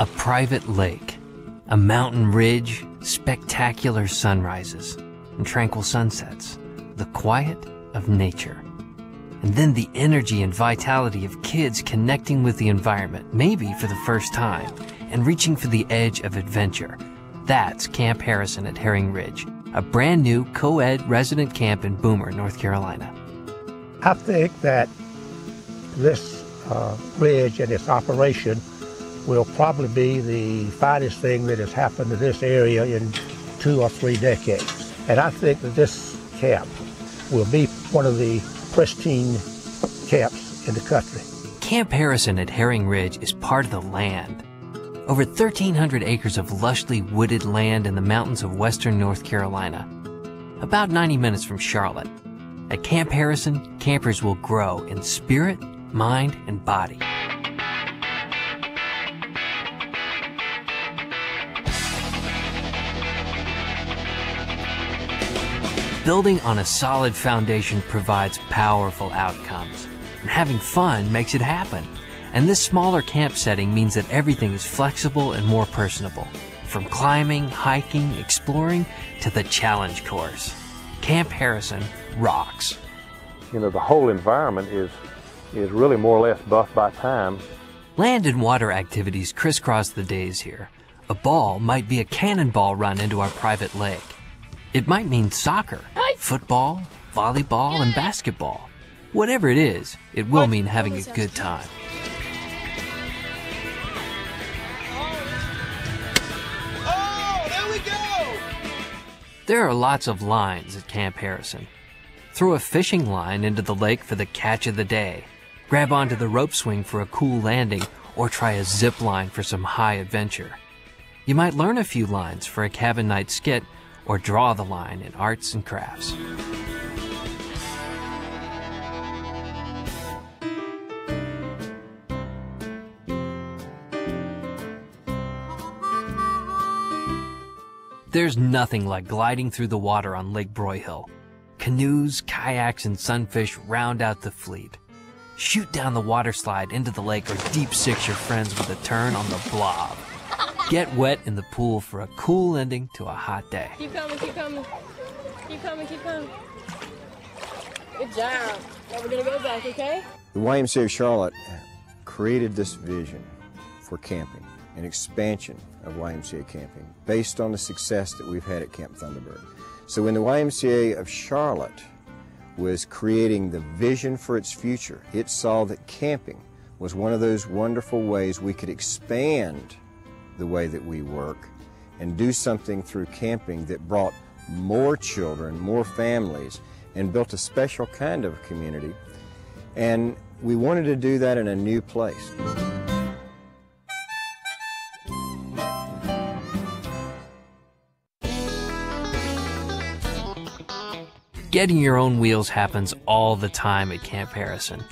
A private lake, a mountain ridge, spectacular sunrises, and tranquil sunsets, the quiet of nature. And then the energy and vitality of kids connecting with the environment, maybe for the first time, and reaching for the edge of adventure. That's Camp Harrison at Herring Ridge, a brand new co-ed resident camp in Boomer, North Carolina. I think that this ridge and its operation will probably be the finest thing that has happened to this area in 2 or 3 decades. And I think that this camp will be one of the pristine camps in the country. Camp Harrison at Herring Ridge is part of the land. Over 1,300 acres of lushly wooded land in the mountains of western North Carolina, about 90 minutes from Charlotte. At Camp Harrison, campers will grow in spirit, mind, and body. Building on a solid foundation provides powerful outcomes, and having fun makes it happen. And this smaller camp setting means that everything is flexible and more personable, from climbing, hiking, exploring, to the challenge course. Camp Harrison rocks. You know, the whole environment is really more or less buffed by time. Land and water activities crisscross the days here. A ball might be a cannonball run into our private lake. It might mean soccer, football, volleyball, and basketball. Whatever it is, it will mean having a good time. Oh, there we go! There are lots of lines at Camp Harrison. Throw a fishing line into the lake for the catch of the day. Grab onto the rope swing for a cool landing, or try a zip line for some high adventure. You might learn a few lines for a cabin night skit, or draw the line in arts and crafts. There's nothing like gliding through the water on Lake Broyhill. Canoes, kayaks, and sunfish round out the fleet. Shoot down the water slide into the lake or deep six your friends with a turn on the blob. Get wet in the pool for a cool ending to a hot day. Keep coming, keep coming. Keep coming, keep coming. Good job. Now we're gonna go back, okay? The YMCA of Charlotte created this vision for camping, an expansion of YMCA camping, based on the success that we've had at Camp Thunderbird. So when the YMCA of Charlotte was creating the vision for its future, it saw that camping was one of those wonderful ways we could expand the way that we work and do something through camping that brought more children, more families, and built a special kind of community. And we wanted to do that in a new place. Getting your own wheels happens all the time at Camp Harrison.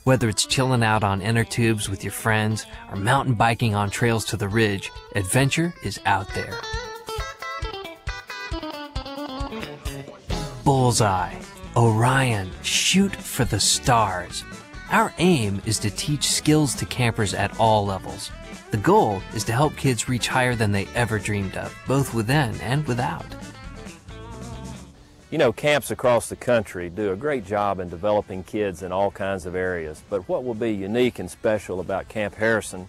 Whether it's chilling out on inner tubes with your friends or mountain biking on trails to the ridge, adventure is out there. Bullseye, Orion, shoot for the stars. Our aim is to teach skills to campers at all levels. The goal is to help kids reach higher than they ever dreamed of, both within and without. You know, camps across the country do a great job in developing kids in all kinds of areas, but what will be unique and special about Camp Harrison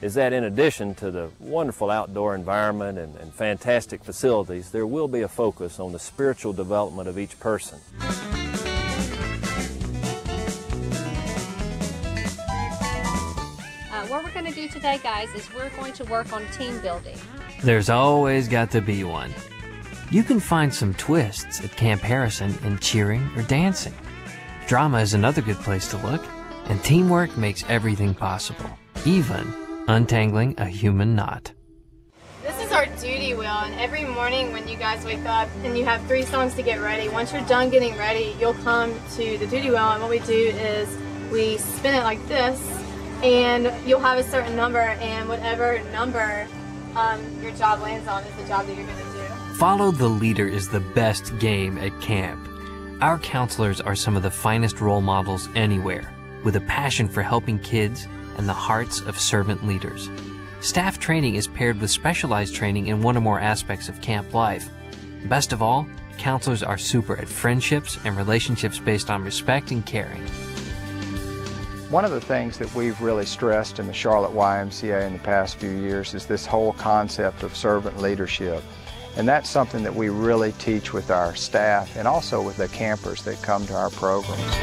is that in addition to the wonderful outdoor environment and fantastic facilities, there will be a focus on the spiritual development of each person. What we're going to do today, guys, is we're going to work on team building. There's always got to be one. You can find some twists at Camp Harrison in cheering or dancing. Drama is another good place to look, and teamwork makes everything possible, even untangling a human knot. This is our duty wheel, and every morning when you guys wake up and you have 3 songs to get ready, once you're done getting ready, you'll come to the duty wheel, and what we do is we spin it like this, and you'll have a certain number, and whatever number your job lands on is the job that you're going to do. Follow the leader is the best game at camp. Our counselors are some of the finest role models anywhere, with a passion for helping kids and the hearts of servant leaders. Staff training is paired with specialized training in one or more aspects of camp life. Best of all, counselors are super at friendships and relationships based on respect and caring. One of the things that we've really stressed in the Charlotte YMCA in the past few years is this whole concept of servant leadership. And that's something that we really teach with our staff and also with the campers that come to our programs.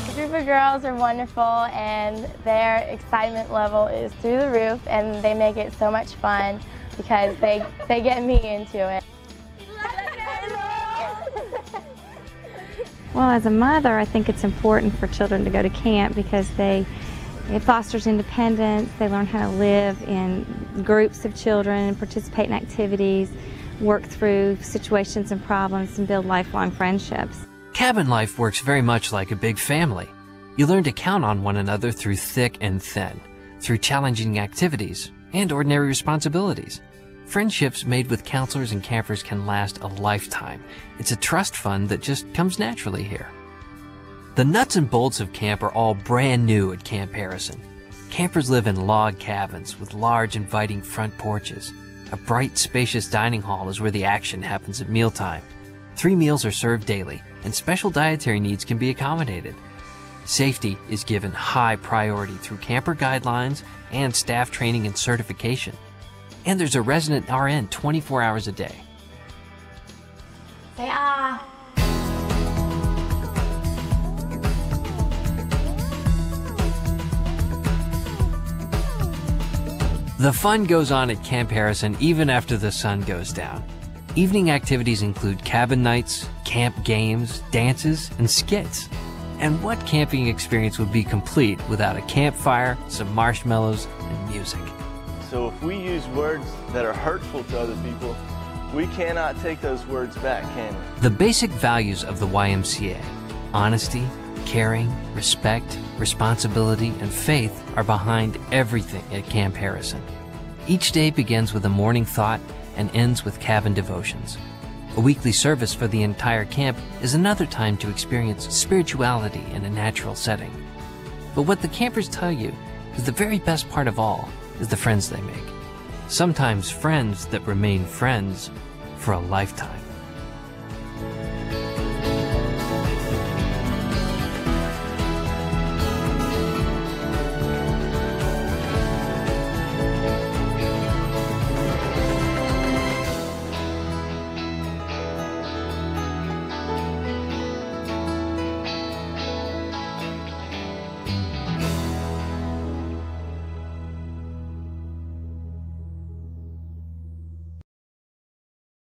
The group of girls are wonderful, and their excitement level is through the roof, and they make it so much fun because they get me into it. Well, as a mother, I think it's important for children to go to camp because it fosters independence. They learn how to live in groups of children, participate in activities, work through situations and problems, and build lifelong friendships. Cabin life works very much like a big family. You learn to count on one another through thick and thin, through challenging activities and ordinary responsibilities. Friendships made with counselors and campers can last a lifetime. It's a trust fund that just comes naturally here. The nuts and bolts of camp are all brand new at Camp Harrison. Campers live in log cabins with large inviting front porches. A bright, spacious dining hall is where the action happens at mealtime. 3 meals are served daily, and special dietary needs can be accommodated. Safety is given high priority through camper guidelines and staff training and certification. And there's a resident RN 24 hours a day. Say ah. The fun goes on at Camp Harrison even after the sun goes down. Evening activities include cabin nights, camp games, dances, and skits. And what camping experience would be complete without a campfire, some marshmallows, and music? So if we use words that are hurtful to other people, we cannot take those words back, can we? The basic values of the YMCA, honesty, caring, respect, responsibility, and faith are behind everything at Camp Harrison. Each day begins with a morning thought and ends with cabin devotions. A weekly service for the entire camp is another time to experience spirituality in a natural setting. But what the campers tell you is the very best part of all is the friends they make. Sometimes friends that remain friends for a lifetime.